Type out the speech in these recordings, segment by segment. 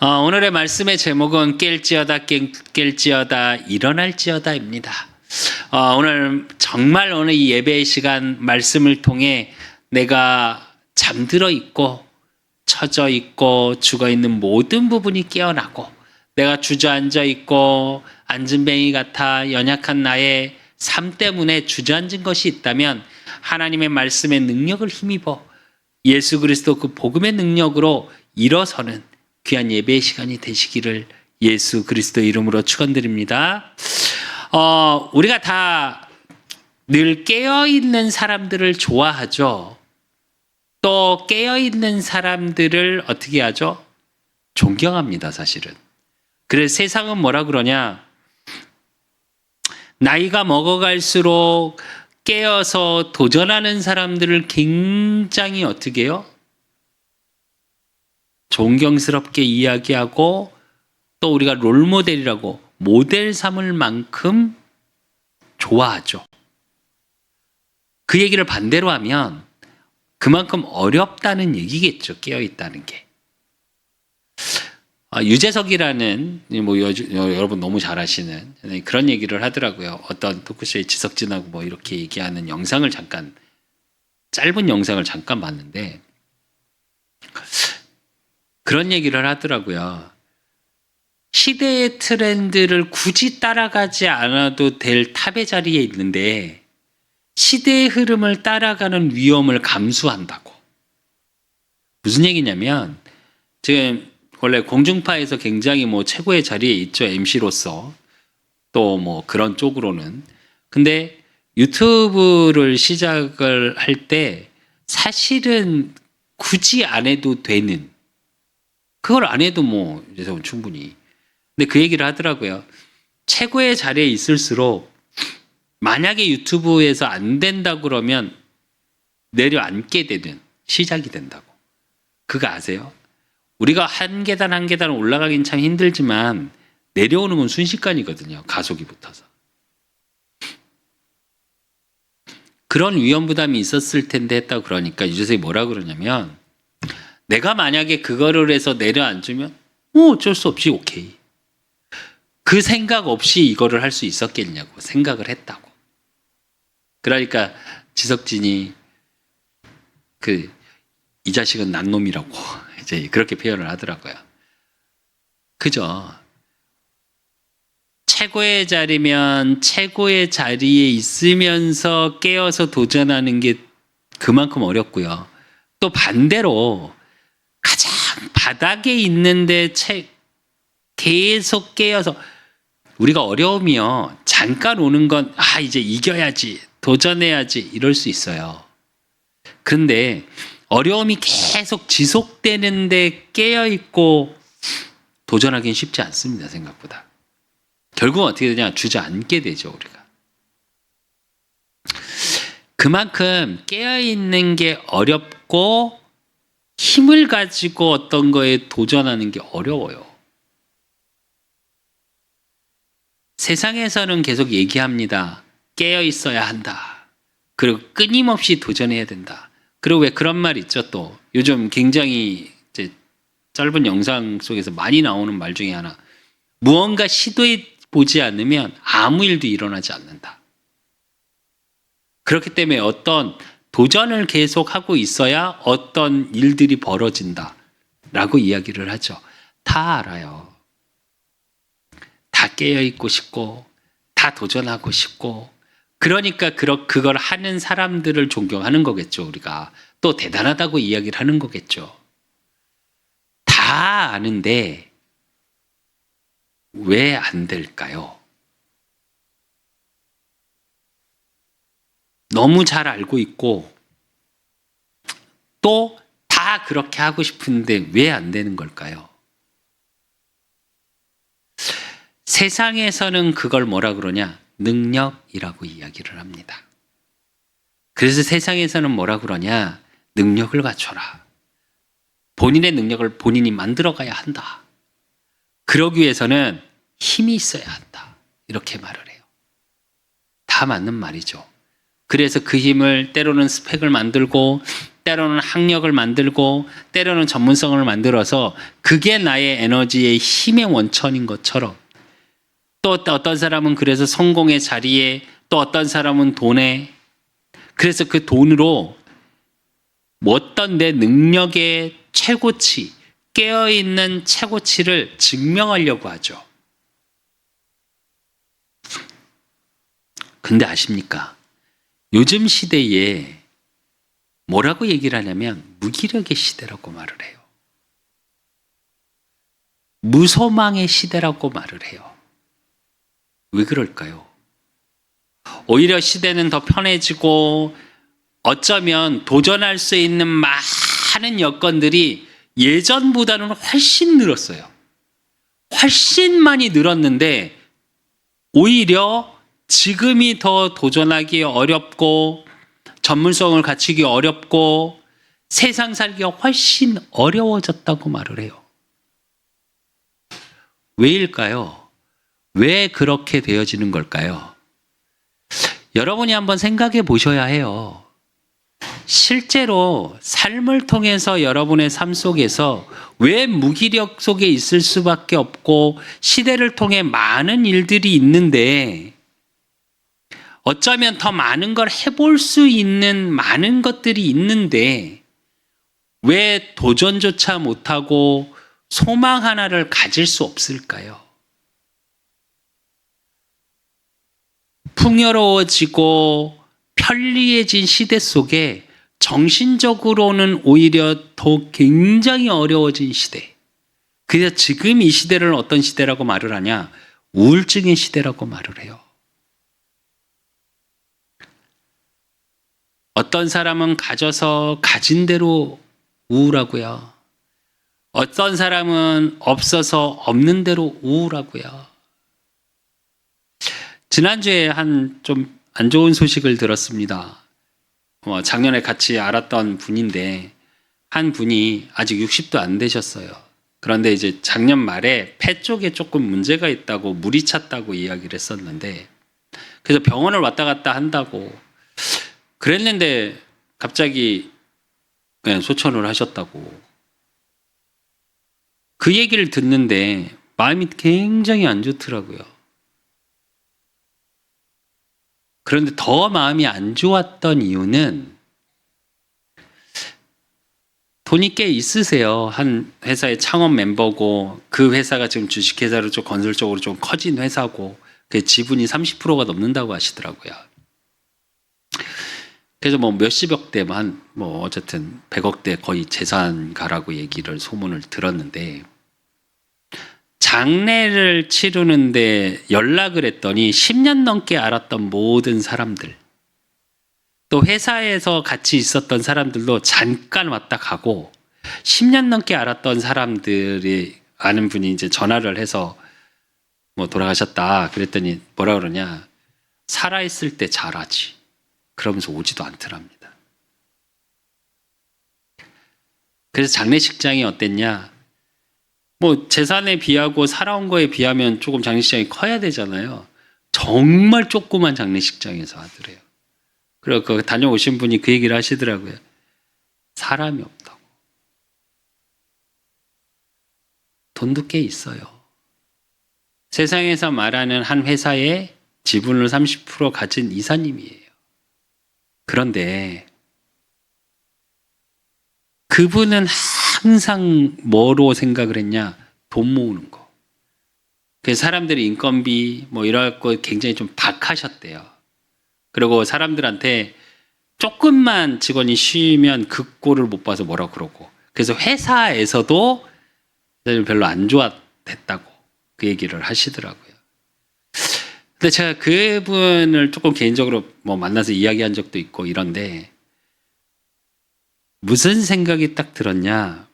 오늘의 말씀의 제목은 깰지어다 일어날지어다입니다. 오늘 이 예배의 시간 말씀을 통해 내가 잠들어 있고 처져 있고 죽어 있는 모든 부분이 깨어나고 내가 주저앉아 있고 앉은뱅이 같아 연약한 나의 삶 때문에 주저앉은 것이 있다면 하나님의 말씀의 능력을 힘입어 예수 그리스도 그 복음의 능력으로 일어서는 귀한 예배의 시간이 되시기를 예수 그리스도의 이름으로 축원드립니다. 우리가 다 늘 깨어있는 사람들을 좋아하죠. 또 깨어있는 사람들을 어떻게 하죠? 존경합니다, 사실은. 그래서 세상은 뭐라 그러냐? 나이가 먹어갈수록 깨어서 도전하는 사람들을 굉장히 어떻게 해요? 존경스럽게 이야기하고 또 우리가 롤모델이라고 모델 삼을 만큼 좋아하죠. 그 얘기를 반대로 하면 그만큼 어렵다는 얘기겠죠. 깨어있다는 게. 유재석이라는 여러분 너무 잘 아시는 그런 얘기를 하더라고요. 어떤 토크쇼에 지석진하고 이렇게 얘기하는 영상을 짧은 영상을 잠깐 봤는데 그런 얘기를 하더라고요. 시대의 트렌드를 굳이 따라가지 않아도 될 탑의 자리에 있는데 시대의 흐름을 따라가는 위험을 감수한다고. 무슨 얘기냐면 지금 원래 공중파에서 굉장히 최고의 자리에 있죠. MC로서. 또 그런 쪽으로는. 근데 유튜브를 시작을 할 때 사실은 굳이 안 해도 되는 그걸 안 해도 이래서 충분히. 근데 그 얘기를 하더라고요. 최고의 자리에 있을수록 만약에 유튜브에서 안 된다 그러면 내려앉게 되는 시작이 된다고. 그거 아세요? 우리가 한 계단 한 계단 올라가긴 참 힘들지만 내려오는 건 순식간이거든요. 가속이 붙어서. 그런 위험 부담이 있었을 텐데 했다고 그러니까 유재석이 뭐라 그러냐면 내가 만약에 그거를 해서 내려앉으면 어쩔 수 없이 오케이. 그 생각 없이 이거를 할 수 있었겠냐고 생각을 했다고. 그러니까 지석진이 이 자식은 난 놈이라고 이제 그렇게 표현을 하더라고요. 그죠? 최고의 자리면 최고의 자리에 있으면서 깨어서 도전하는 게 그만큼 어렵고요. 또 반대로 가장 바닥에 있는데 계속 깨어서 우리가 어려우면 잠깐 오는 건 이제 이겨야지 도전해야지 이럴 수 있어요. 그런데 어려움이 계속 지속되는데 깨어있고 도전하기는 쉽지 않습니다. 생각보다. 결국은 어떻게 되냐? 주저앉게 되죠. 우리가. 그만큼 깨어있는 게 어렵고 힘을 가지고 어떤 거에 도전하는 게 어려워요. 세상에서는 계속 얘기합니다. 깨어 있어야 한다. 그리고 끊임없이 도전해야 된다. 그리고 왜 그런 말 있죠? 또 요즘 굉장히 이제 짧은 영상 속에서 많이 나오는 말 중에 하나. 무언가 시도해 보지 않으면 아무 일도 일어나지 않는다. 그렇기 때문에 어떤 도전을 계속하고 있어야 어떤 일들이 벌어진다. 라고 이야기를 하죠. 다 알아요. 다 깨어있고 싶고 다 도전하고 싶고 그러니까 그걸 하는 사람들을 존경하는 거겠죠. 우리가 또 대단하다고 이야기를 하는 거겠죠. 다 아는데 왜 안 될까요? 너무 잘 알고 있고 또 다 그렇게 하고 싶은데 왜 안 되는 걸까요? 세상에서는 그걸 뭐라 그러냐? 능력이라고 이야기를 합니다. 그래서 세상에서는 뭐라 그러냐? 능력을 갖춰라. 본인의 능력을 본인이 만들어가야 한다. 그러기 위해서는 힘이 있어야 한다. 이렇게 말을 해요. 다 맞는 말이죠. 그래서 그 힘을 때로는 스펙을 만들고 때로는 학력을 만들고 때로는 전문성을 만들어서 그게 나의 에너지의 힘의 원천인 것처럼 또 어떤 사람은 그래서 성공의 자리에 또 어떤 사람은 돈에 그래서 그 돈으로 어떤 내 능력의 최고치 깨어있는 최고치를 증명하려고 하죠. 근데 아십니까? 요즘 시대에 뭐라고 얘기를 하냐면 무기력의 시대라고 말을 해요. 무소망의 시대라고 말을 해요. 왜 그럴까요? 오히려 시대는 더 편해지고 어쩌면 도전할 수 있는 많은 여건들이 예전보다는 훨씬 늘었어요. 훨씬 많이 늘었는데 오히려 지금이 더 도전하기 어렵고 전문성을 갖추기 어렵고 세상 살기가 훨씬 어려워졌다고 말을 해요. 왜일까요? 왜 그렇게 되어지는 걸까요? 여러분이 한번 생각해 보셔야 해요. 실제로 삶을 통해서 여러분의 삶 속에서 왜 무기력 속에 있을 수밖에 없고 시대를 통해 많은 일들이 있는데 어쩌면 더 많은 걸 해볼 수 있는 많은 것들이 있는데 왜 도전조차 못하고 소망 하나를 가질 수 없을까요? 풍요로워지고 편리해진 시대 속에 정신적으로는 오히려 더 굉장히 어려워진 시대. 그래서 지금 이 시대를 어떤 시대라고 말을 하냐? 우울증의 시대라고 말을 해요. 어떤 사람은 가져서 가진 대로 우울하고요. 어떤 사람은 없어서 없는 대로 우울하고요. 지난주에 한 좀 안 좋은 소식을 들었습니다. 작년에 같이 알았던 분인데 한 분이 아직 60도 안 되셨어요. 그런데 이제 작년 말에 폐 쪽에 조금 문제가 있다고 물이 찼다고 이야기를 했었는데 그래서 병원을 왔다 갔다 한다고 그랬는데 갑자기 소천을 하셨다고 그 얘기를 듣는데 마음이 굉장히 안 좋더라고요. 그런데 더 마음이 안 좋았던 이유는 돈이 꽤 있으세요. 한 회사의 창업 멤버고 그 회사가 지금 주식회사로 좀 건설적으로 좀 커진 회사고 그 지분이 30%가 넘는다고 하시더라고요. 그래서 뭐 몇십억대만 뭐 어쨌든 100억대 거의 재산가라고 얘기를 소문을 들었는데 장례를 치르는데 연락을 했더니 10년 넘게 알았던 모든 사람들 또 회사에서 같이 있었던 사람들도 잠깐 왔다 가고 10년 넘게 알았던 사람들이 아는 분이 이제 전화를 해서 뭐 돌아가셨다 그랬더니 뭐라 그러냐 살아있을 때 잘하지 그러면서 오지도 않더랍니다. 그래서 장례식장이 어땠냐 뭐 재산에 비하고 살아온 거에 비하면 조금 장례식장이 커야 되잖아요. 정말 조그만 장례식장에서 하더래요. 그리고 그 다녀오신 분이 그 얘기를 하시더라고요. 사람이 없다고. 돈도 꽤 있어요. 세상에서 말하는 한 회사의 지분을 30% 가진 이사님이에요. 그런데 그분은 항상 뭐로 생각을 했냐? 돈 모으는 거. 그래서 사람들이 인건비 뭐 이럴 거 굉장히 좀 박하셨대요. 그리고 사람들한테 조금만 직원이 쉬면 그 꼴을 못 봐서 뭐라 그러고. 그래서 회사에서도 별로 안 좋았다고 그 얘기를 하시더라고요. 근데 제가 그분을 조금 개인적으로 뭐 만나서 이야기한 적도 있고 이런데 무슨 생각이 딱 들었냐?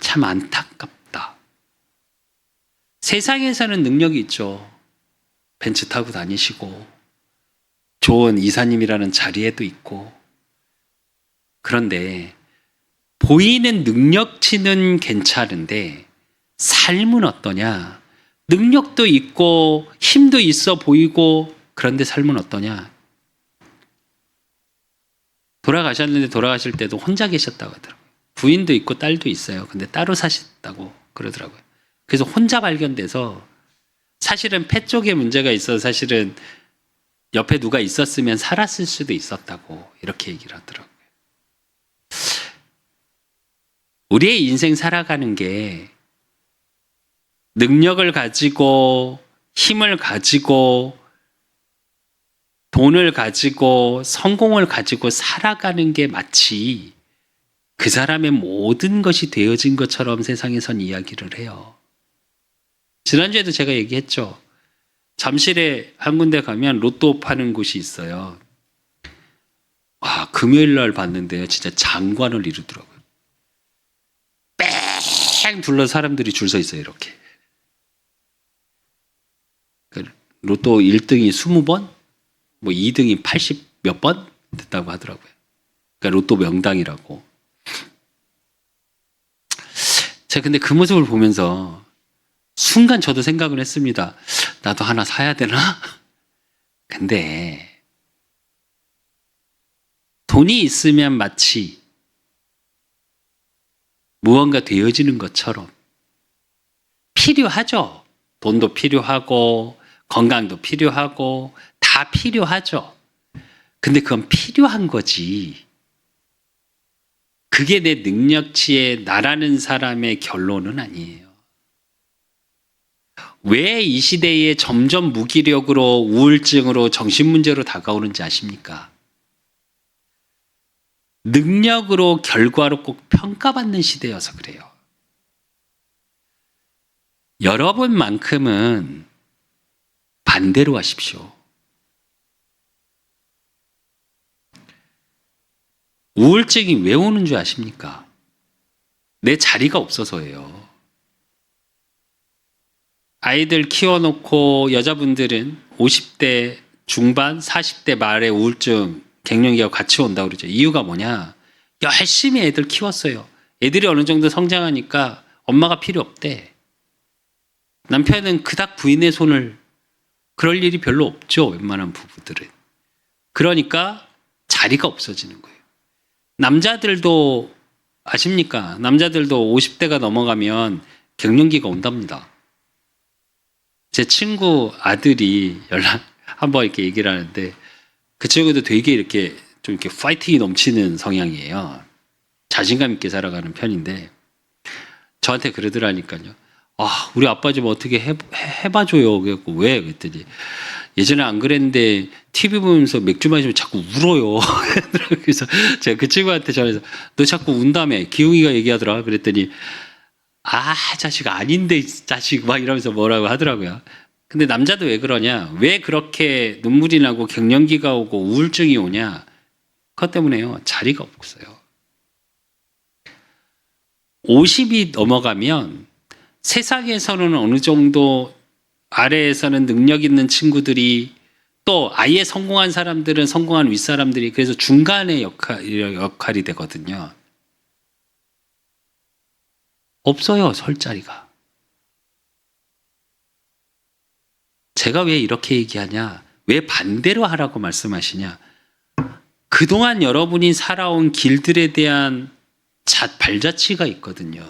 참 안타깝다. 세상에서는 능력이 있죠. 벤츠 타고 다니시고 좋은 이사님이라는 자리에도 있고 그런데 보이는 능력치는 괜찮은데 삶은 어떠냐? 능력도 있고 힘도 있어 보이고 그런데 삶은 어떠냐? 돌아가셨는데 돌아가실 때도 혼자 계셨다고 하더라고요. 부인도 있고 딸도 있어요. 근데 따로 사셨다고 그러더라고요. 그래서 혼자 발견돼서 사실은 폐 쪽에 문제가 있어서 사실은 옆에 누가 있었으면 살았을 수도 있었다고 이렇게 얘기를 하더라고요. 우리의 인생 살아가는 게 능력을 가지고 힘을 가지고 돈을 가지고 성공을 가지고 살아가는 게 마치 그 사람의 모든 것이 되어진 것처럼 세상에선 이야기를 해요. 지난주에도 제가 얘기했죠. 잠실에 한 군데 가면 로또 파는 곳이 있어요. 와, 금요일 날 봤는데요. 진짜 장관을 이루더라고요. 뺑 둘러 사람들이 줄 서 있어요. 이렇게. 로또 1등이 20번, 뭐 2등이 80 몇 번 됐다고 하더라고요. 그러니까 로또 명당이라고. 제가 근데 그 모습을 보면서 순간 저도 생각을 했습니다. 나도 하나 사야 되나? 근데 돈이 있으면 마치 무언가 되어지는 것처럼 필요하죠. 돈도 필요하고 건강도 필요하고 다 필요하죠. 근데 그건 필요한 거지. 그게 내 능력치에 나라는 사람의 결론은 아니에요. 왜 이 시대에 점점 무기력으로 우울증으로 정신문제로 다가오는지 아십니까? 능력으로 결과로 꼭 평가받는 시대여서 그래요. 여러분만큼은 반대로 하십시오. 우울증이 왜 오는 줄 아십니까? 내 자리가 없어서예요. 아이들 키워놓고 여자분들은 50대 중반, 40대 말에 우울증, 갱년기가 같이 온다고 그러죠. 이유가 뭐냐? 열심히 애들 키웠어요. 애들이 어느 정도 성장하니까 엄마가 필요 없대. 남편은 그닥 부인의 손을 그럴 일이 별로 없죠. 웬만한 부부들은. 그러니까 자리가 없어지는 거예요. 남자들도 아십니까? 남자들도 50대가 넘어가면 갱년기가 온답니다. 제 친구 아들이 한번 이렇게 얘기를 하는데 그 친구도 되게 이렇게 좀 이렇게 파이팅이 넘치는 성향이에요. 자신감 있게 살아가는 편인데 저한테 그러더라니까요. 아, 우리 아빠 좀 어떻게 해봐줘요. 그래갖고 왜? 그랬더니 예전에 안 그랬는데 TV 보면서 맥주 마시면 자꾸 울어요. 그래서 제가 그 친구한테 전해서 너 자꾸 운다며. 기웅이가 얘기하더라. 그랬더니 아, 자식 아닌데 자식 막 이러면서 뭐라고 하더라고요. 근데 남자도 왜 그러냐? 왜 그렇게 눈물이 나고 갱년기가 오고 우울증이 오냐? 그것 때문에요. 자리가 없어요. 50이 넘어가면 세상에서는 어느 정도 아래에서는 능력 있는 친구들이 또 아예 성공한 사람들은 성공한 윗사람들이 그래서 중간의 역할이 되거든요. 없어요, 설 자리가. 제가 왜 이렇게 얘기하냐? 왜 반대로 하라고 말씀하시냐? 그동안 여러분이 살아온 길들에 대한 발자취가 있거든요.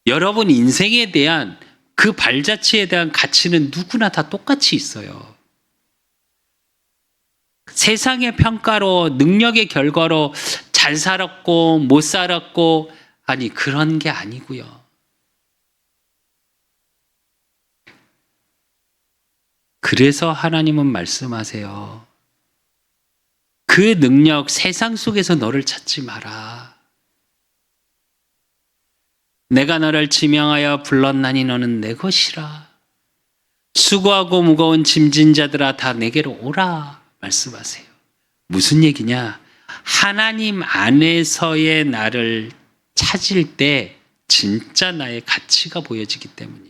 여러분 인생에 대한 그 발자취에 대한 가치는 누구나 다 똑같이 있어요. 세상의 평가로 능력의 결과로 잘 살았고 못 살았고 아니 그런 게 아니고요. 그래서 하나님은 말씀하세요. 그 능력 세상 속에서 너를 찾지 마라. 내가 너를 지명하여 불렀나니 너는 내 것이라. 수고하고 무거운 짐진 자들아 다 내게로 오라 말씀하세요. 무슨 얘기냐? 하나님 안에서의 나를 찾을 때 진짜 나의 가치가 보여지기 때문이에요.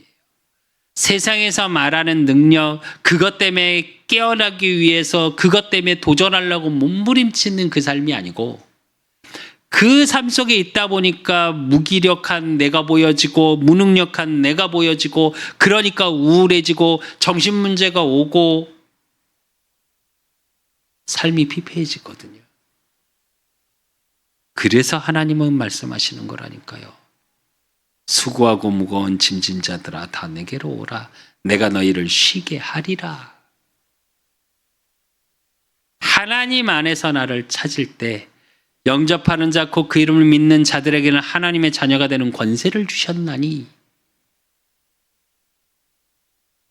세상에서 말하는 능력, 그것 때문에 깨어나기 위해서 그것 때문에 도전하려고 몸부림치는 그 삶이 아니고 그 삶 속에 있다 보니까 무기력한 내가 보여지고 무능력한 내가 보여지고 그러니까 우울해지고 정신문제가 오고 삶이 피폐해지거든요. 그래서 하나님은 말씀하시는 거라니까요. 수고하고 무거운 짐진 자들아 다 내게로 오라. 내가 너희를 쉬게 하리라. 하나님 안에서 나를 찾을 때 영접하는 자 곧 그 이름을 믿는 자들에게는 하나님의 자녀가 되는 권세를 주셨나니.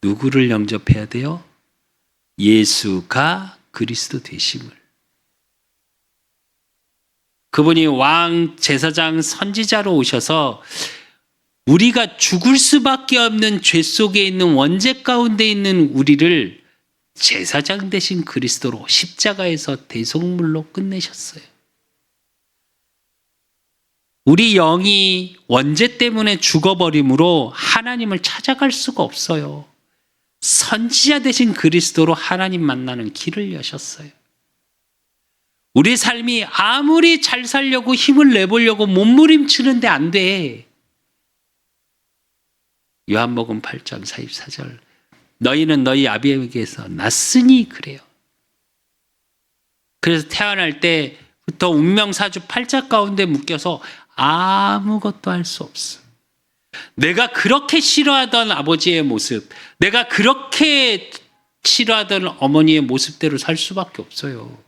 누구를 영접해야 돼요? 예수가 그리스도 되심을. 그분이 왕, 제사장, 선지자로 오셔서 우리가 죽을 수밖에 없는 죄 속에 있는 원죄 가운데 있는 우리를 제사장 되신 그리스도로 십자가에서 대속물로 끝내셨어요. 우리 영이 원죄 때문에 죽어버림으로 하나님을 찾아갈 수가 없어요. 선지자 되신 그리스도로 하나님 만나는 길을 여셨어요. 우리 삶이 아무리 잘 살려고 힘을 내보려고 몸부림치는데 안 돼. 요한복음 8장 44절 너희는 너희 아비에게서 났으니 그래요. 그래서 태어날 때부터 운명사주 팔자 가운데 묶여서 아무것도 할 수 없어. 내가 그렇게 싫어하던 아버지의 모습, 내가 그렇게 싫어하던 어머니의 모습대로 살 수밖에 없어요.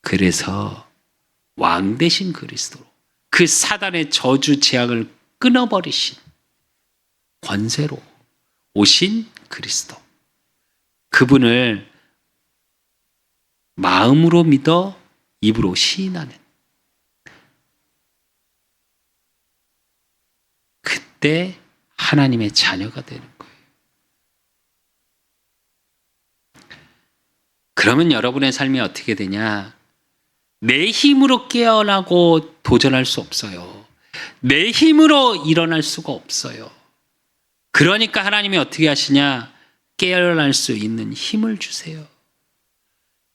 그래서 왕 대신 그리스도로 그 사단의 저주 재앙을 끊어버리신 권세로 오신 그리스도, 그분을 마음으로 믿어 입으로 시인하는, 그때 하나님의 자녀가 되는 거예요. 그러면 여러분의 삶이 어떻게 되냐? 내 힘으로 깨어나고 도전할 수 없어요. 내 힘으로 일어날 수가 없어요. 그러니까 하나님이 어떻게 하시냐? 깨어날 수 있는 힘을 주세요.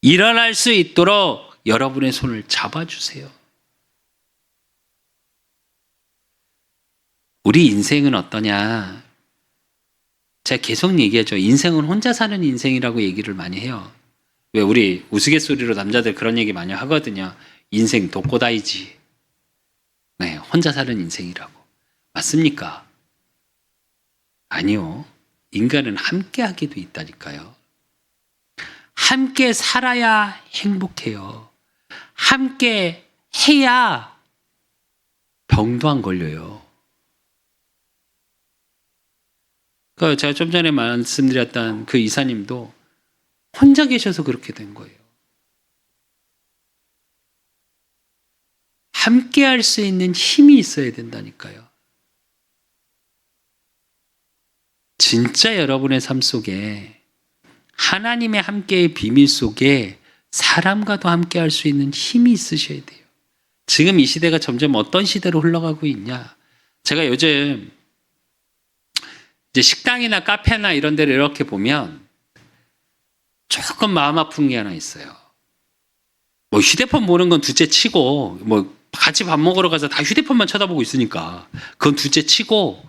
일어날 수 있도록 여러분의 손을 잡아주세요. 우리 인생은 어떠냐? 제가 계속 얘기하죠. 인생은 혼자 사는 인생이라고 얘기를 많이 해요. 왜 우리 우스갯소리로 남자들 그런 얘기 많이 하거든요. 인생 독고다이지. 네, 혼자 사는 인생이라고. 맞습니까? 아니요. 인간은 함께 하게 돼 있다니까요. 함께 살아야 행복해요. 함께 해야 병도 안 걸려요. 제가 좀 전에 말씀드렸던 그 이사님도 혼자 계셔서 그렇게 된 거예요. 함께 할 수 있는 힘이 있어야 된다니까요. 진짜 여러분의 삶 속에 하나님의 함께의 비밀 속에 사람과도 함께 할 수 있는 힘이 있으셔야 돼요. 지금 이 시대가 점점 어떤 시대로 흘러가고 있냐? 제가 요즘 이제 식당이나 카페나 이런 데를 이렇게 보면 조금 마음 아픈 게 하나 있어요. 뭐 휴대폰 보는 건 둘째 치고, 뭐 같이 밥 먹으러 가서 다 휴대폰만 쳐다보고 있으니까 그건 둘째 치고,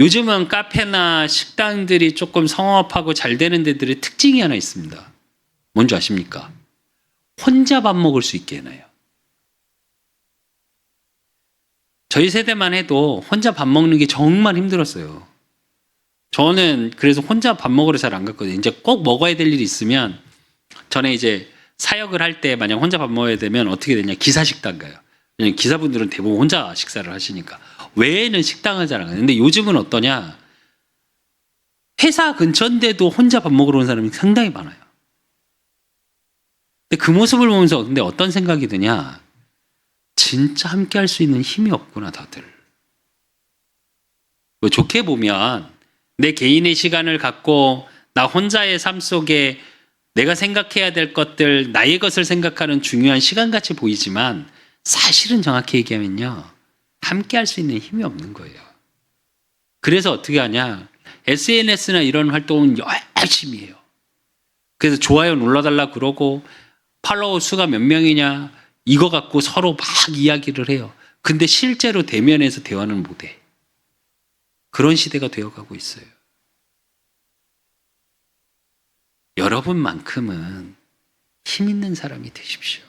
요즘은 카페나 식당들이 조금 성업하고 잘 되는 데들의 특징이 하나 있습니다. 뭔지 아십니까? 혼자 밥 먹을 수 있게 해놔요. 저희 세대만 해도 혼자 밥 먹는 게 정말 힘들었어요. 저는 그래서 혼자 밥 먹으러 잘 안 갔거든요. 이제 꼭 먹어야 될 일이 있으면, 전에 이제 사역을 할 때 만약 혼자 밥 먹어야 되면 어떻게 되냐? 기사식당 가요. 왜냐면 기사분들은 대부분 혼자 식사를 하시니까. 외에는 식당을 잘 안 가요. 근데 요즘은 어떠냐? 회사 근처인데도 혼자 밥 먹으러 온 사람이 상당히 많아요. 근데 그 모습을 보면서 근데 어떤 생각이 드냐? 진짜 함께 할 수 있는 힘이 없구나, 다들. 뭐 좋게 보면 내 개인의 시간을 갖고 나 혼자의 삶 속에 내가 생각해야 될 것들, 나의 것을 생각하는 중요한 시간같이 보이지만 사실은 정확히 얘기하면요, 함께 할 수 있는 힘이 없는 거예요. 그래서 어떻게 하냐? SNS나 이런 활동은 열심히 해요. 그래서 좋아요 눌러달라 그러고 팔로워 수가 몇 명이냐 이거 갖고 서로 막 이야기를 해요. 근데 실제로 대면에서 대화는 못해. 그런 시대가 되어가고 있어요. 여러분만큼은 힘 있는 사람이 되십시오.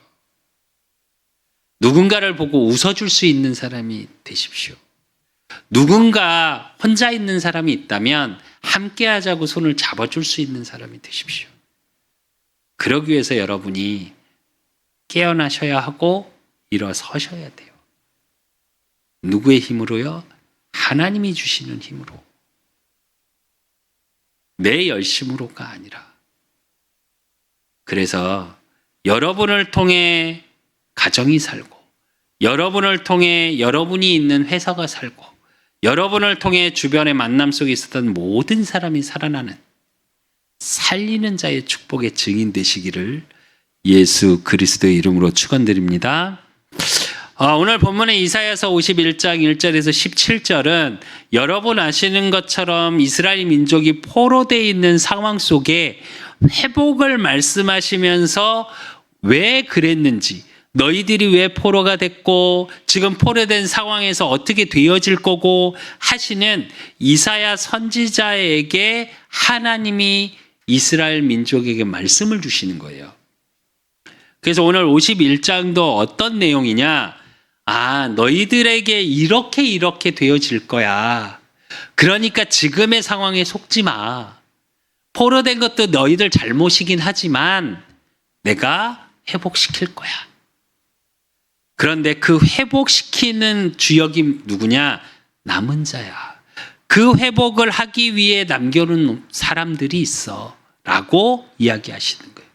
누군가를 보고 웃어줄 수 있는 사람이 되십시오. 누군가 혼자 있는 사람이 있다면 함께 하자고 손을 잡아줄 수 있는 사람이 되십시오. 그러기 위해서 여러분이 깨어나셔야 하고 일어서셔야 돼요. 누구의 힘으로요? 하나님이 주시는 힘으로. 내 열심으로가 아니라. 그래서 여러분을 통해 가정이 살고, 여러분을 통해 여러분이 있는 회사가 살고, 여러분을 통해 주변의 만남 속에 있었던 모든 사람이 살아나는 살리는 자의 축복의 증인 되시기를 예수 그리스도의 이름으로 축원드립니다. 오늘 본문의 이사야서 51장 1절에서 17절은 여러분 아시는 것처럼 이스라엘 민족이 포로되어 있는 상황 속에 회복을 말씀하시면서 왜 그랬는지, 너희들이 왜 포로가 됐고 지금 포로된 상황에서 어떻게 되어질 거고 하시는 이사야 선지자에게 하나님이 이스라엘 민족에게 말씀을 주시는 거예요. 그래서 오늘 51장도 어떤 내용이냐? 너희들에게 이렇게 되어질 거야. 그러니까 지금의 상황에 속지 마. 포로된 것도 너희들 잘못이긴 하지만 내가 회복시킬 거야. 그런데 그 회복시키는 주역이 누구냐? 남은 자야. 그 회복을 하기 위해 남겨놓은 사람들이 있어. 라고 이야기하시는 거예요.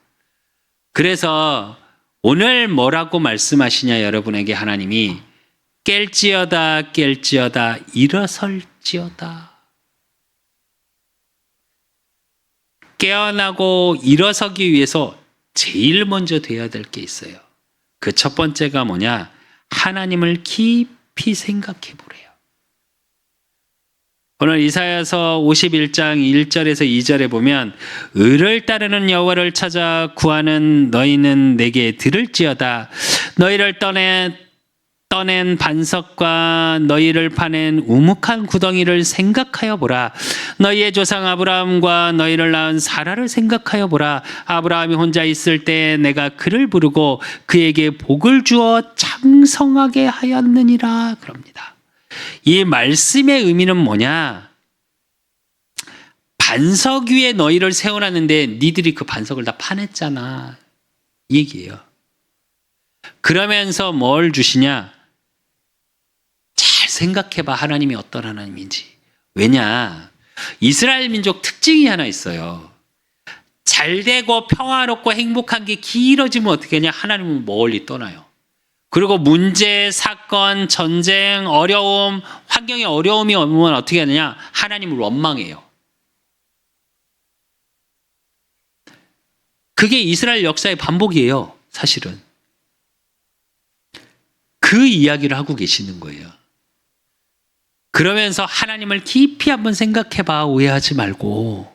그래서 오늘 뭐라고 말씀하시냐 여러분에게 하나님이 깰지어다 일어설지어다. 깨어나고 일어서기 위해서 제일 먼저 돼야 될 게 있어요. 그 첫 번째가 뭐냐? 하나님을 깊이 생각해 보래요. 오늘 이사야서 51장 1절에서 2절에 보면 의를 따르는 여호와를 찾아 구하는 너희는 내게 들을지어다. 너희를 떠낸 반석과 너희를 파낸 우묵한 구덩이를 생각하여 보라. 너희의 조상 아브라함과 너희를 낳은 사라를 생각하여 보라. 아브라함이 혼자 있을 때 내가 그를 부르고 그에게 복을 주어 창성하게 하였느니라. 그럽니다. 이 말씀의 의미는 뭐냐? 반석 위에 너희를 세워놨는데 니들이 그 반석을 다 파냈잖아. 이 얘기예요. 그러면서 뭘 주시냐? 잘 생각해봐. 하나님이 어떤 하나님인지. 왜냐? 이스라엘 민족 특징이 하나 있어요. 잘 되고 평화롭고 행복한 게 길어지면 어떻게 하냐? 하나님은 멀리 떠나요. 그리고 문제, 사건, 전쟁, 어려움, 환경에 어려움이 오면 어떻게 하느냐? 하나님을 원망해요. 그게 이스라엘 역사의 반복이에요. 사실은. 그 이야기를 하고 계시는 거예요. 그러면서 하나님을 깊이 한번 생각해봐. 오해하지 말고.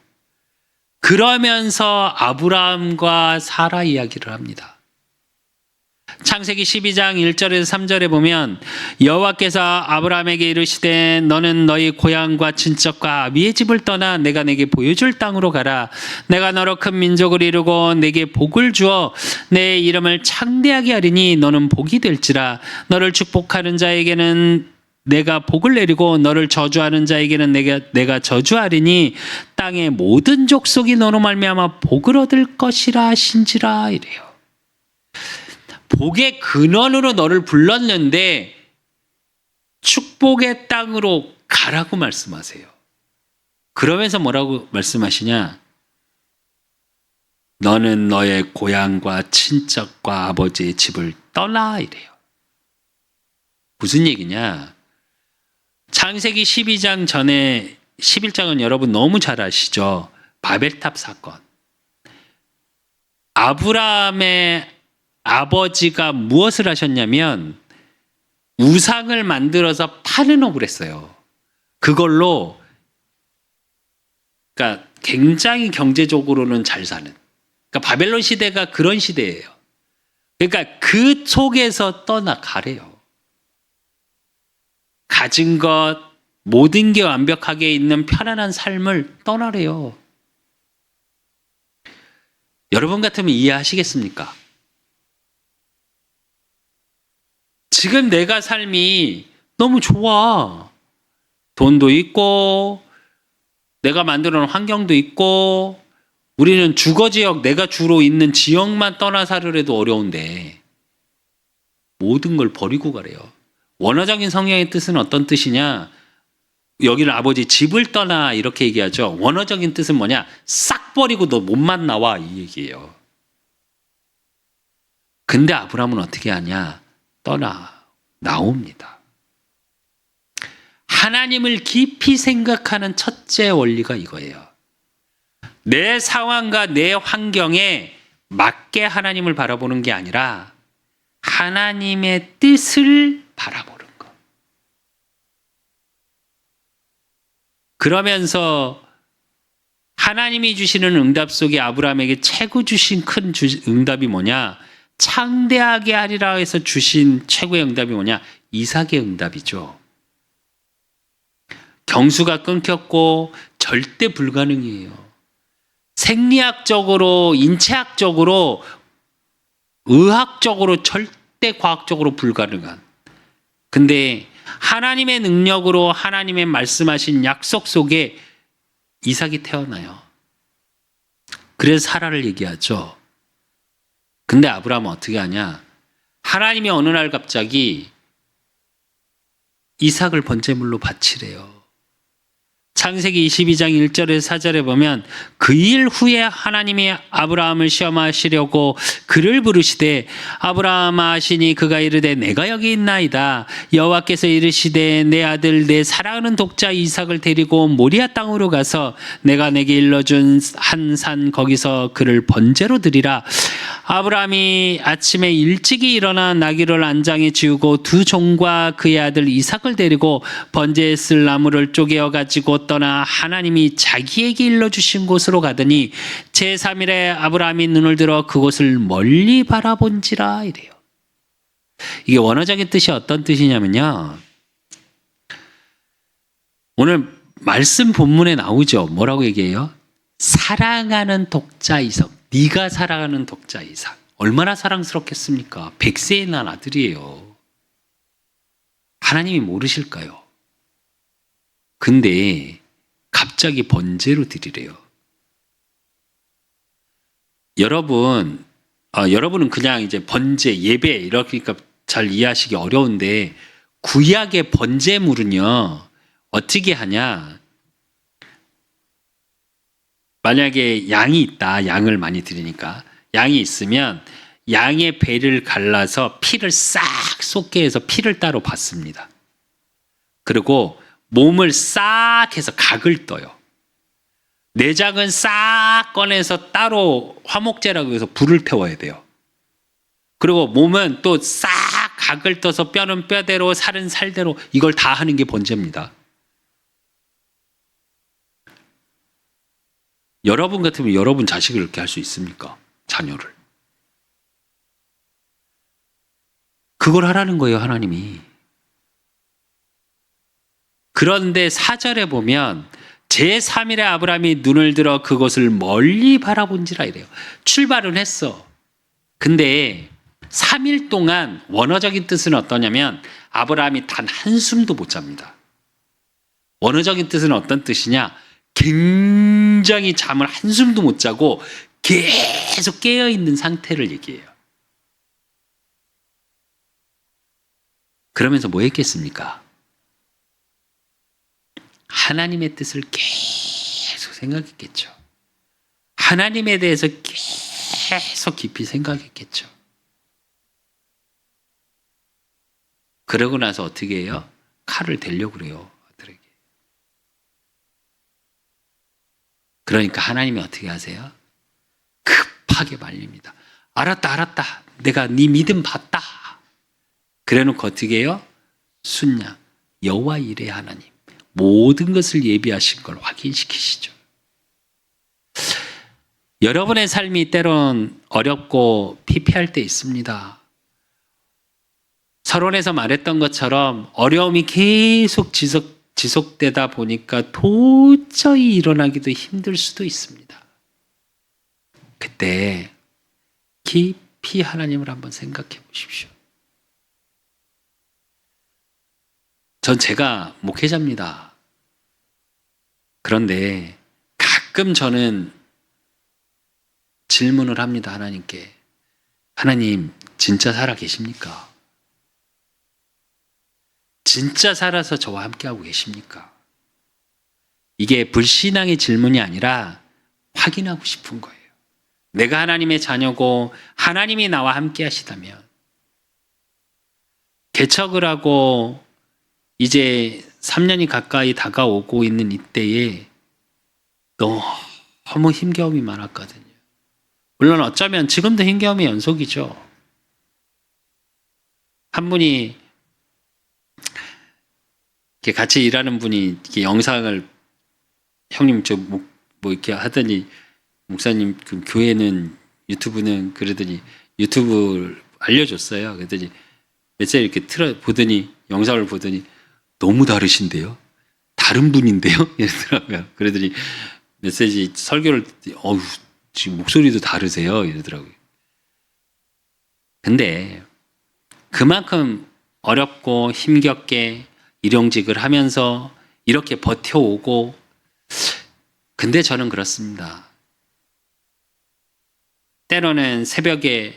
그러면서 아브라함과 사라 이야기를 합니다. 창세기 12장 1절에서 3절에 보면 여호와께서 아브라함에게 이르시되 너는 너희 고향과 친척과 아비의 집을 떠나 내가 내게 보여줄 땅으로 가라. 내가 너로 큰 민족을 이루고 내게 복을 주어 내 이름을 창대하게 하리니 너는 복이 될지라. 너를 축복하는 자에게는 내가 복을 내리고 너를 저주하는 자에게는 내가 저주하리니 땅의 모든 족속이 너로 말미암아 복을 얻을 것이라 하신지라. 이래요. 복의 근원으로 너를 불렀는데 축복의 땅으로 가라고 말씀하세요. 그러면서 뭐라고 말씀하시냐? 너는 너의 고향과 친척과 아버지의 집을 떠나. 이래요. 무슨 얘기냐? 창세기 12장 전에 11장은 여러분 너무 잘 아시죠? 바벨탑 사건. 아브라함의 아버지가 무엇을 하셨냐면 우상을 만들어서 파는 업을 했어요. 그걸로 그러니까 굉장히 경제적으로는 잘 사는. 그러니까 바벨론 시대가 그런 시대예요. 그러니까 그 속에서 떠나가래요. 가진 것 모든 게 완벽하게 있는 편안한 삶을 떠나래요. 여러분 같으면 이해하시겠습니까? 지금 내가 삶이 너무 좋아. 돈도 있고 내가 만들어 놓은 환경도 있고 우리는 주거 지역, 내가 주로 있는 지역만 떠나 살으래도 어려운데 모든 걸 버리고 가래요. 원어적인 성경의 뜻은 어떤 뜻이냐? 여기는 아버지 집을 떠나 이렇게 얘기하죠. 원어적인 뜻은 뭐냐? 싹 버리고 너 몸만 나와 이 얘기예요. 근데 아브라함은 어떻게 하냐? 나옵니다. 하나님을 깊이 생각하는 첫째 원리가 이거예요. 내 상황과 내 환경에 맞게 하나님을 바라보는 게 아니라 하나님의 뜻을 바라보는 것. 그러면서 하나님이 주시는 응답 속에 아브라함에게 최고 주신 큰 응답이 뭐냐? 창대하게 하리라 해서 주신 최고의 응답이 뭐냐? 이삭의 응답이죠. 경수가 끊겼고 절대 불가능이에요. 생리학적으로, 인체학적으로, 의학적으로 절대 과학적으로 불가능한. 근데 하나님의 능력으로 하나님의 말씀하신 약속 속에 이삭이 태어나요. 그래서 사라를 얘기하죠. 근데 아브라함은 어떻게 하냐? 하나님이 어느 날 갑자기 이삭을 번제물로 바치래요. 창세기 22장 1절에서 4절에 보면 그 일 후에 하나님이 아브라함을 시험하시려고 그를 부르시되 아브라함아 하시니 그가 이르되 내가 여기 있나이다. 여호와께서 이르시되 내 아들 내 사랑하는 독자 이삭을 데리고 모리아 땅으로 가서 내가 내게 일러준 한 산 거기서 그를 번제로 드리라. 아브라함이 아침에 일찍이 일어나 나귀를 안장에 지우고 두 종과 그의 아들 이삭을 데리고 번제에 쓸 나무를 쪼개어 가지고 떠나 하나님이 자기에게 일러주신 곳으로 가더니 제3일에 아브라함이 눈을 들어 그곳을 멀리 바라본지라 이래요. 이게 원어적인 뜻이 어떤 뜻이냐면요. 오늘 말씀 본문에 나오죠. 뭐라고 얘기해요? 사랑하는 독자 이삭. 네가 사랑하는 독자 이삭. 얼마나 사랑스럽겠습니까? 100세에 난 아들이에요. 하나님이 모르실까요? 근데 갑자기 번제로 드리래요. 여러분은 그냥 이제 번제, 예배 이러니까 잘 이해하시기 어려운데 구약의 번제물은요. 어떻게 하냐? 만약에 양이 있다. 양을 많이 드리니까. 양이 있으면 양의 배를 갈라서 피를 싹 쏟게 해서 피를 따로 받습니다. 그리고 몸을 싹 해서 각을 떠요. 내장은 싹 꺼내서 따로 화목제라고 해서 불을 태워야 돼요. 그리고 몸은 또 싹 각을 떠서 뼈는 뼈대로 살은 살대로 이걸 다 하는 게 번제입니다. 여러분 같으면 여러분 자식을 이렇게 할 수 있습니까? 자녀를. 그걸 하라는 거예요, 하나님이. 그런데 4절에 보면 제3일에 아브라함이 눈을 들어 그곳을 멀리 바라본지라 이래요. 출발은 했어. 근데 3일 동안 원어적인 뜻은 어떠냐면 아브라함이 단 한숨도 못 잡니다. 원어적인 뜻은 어떤 뜻이냐? 굉장히 잠을 한숨도 못 자고 계속 깨어있는 상태를 얘기해요. 그러면서 뭐 했겠습니까? 하나님의 뜻을 계속 생각했겠죠. 하나님에 대해서 계속 깊이 생각했겠죠. 그러고 나서 어떻게 해요? 칼을 대려고 그래요. 아들에게. 그러니까 하나님이 어떻게 하세요? 급하게 말립니다. 알았다. 내가 네 믿음 봤다. 그래놓고 어떻게 해요? 순양, 여호와 이레 하나님. 모든 것을 예비하신 걸 확인시키시죠. 여러분의 삶이 때론 어렵고 피폐할 때 있습니다. 서론에서 말했던 것처럼 어려움이 계속 지속되다 보니까 도저히 일어나기도 힘들 수도 있습니다. 그때 깊이 하나님을 한번 생각해 보십시오. 전 제가 목회자입니다. 그런데 가끔 저는 질문을 합니다. 하나님께. 하나님, 진짜 살아 계십니까? 진짜 살아서 저와 함께하고 계십니까? 이게 불신앙의 질문이 아니라 확인하고 싶은 거예요. 내가 하나님의 자녀고 하나님이 나와 함께 하시다면. 개척을 하고 이제 3년이 가까이 다가오고 있는 이때에 너무 힘겨움이 많았거든요. 물론 어쩌면 지금도 힘겨움의 연속이죠. 한 분이 같이 일하는 분이 이렇게 영상을 형님 이렇게 하더니 목사님 그 교회는 유튜브는 그러더니 유튜브를 알려줬어요. 그랬더니 몇살 이렇게 보더니 영상을 보더니 너무 다르신데요? 다른 분인데요? 이러더라고요. 그러더니 메시지 설교를 지금 목소리도 다르세요? 이러더라고요. 근데 그만큼 어렵고 힘겹게 일용직을 하면서 이렇게 버텨오고 근데 저는 그렇습니다. 때로는 새벽에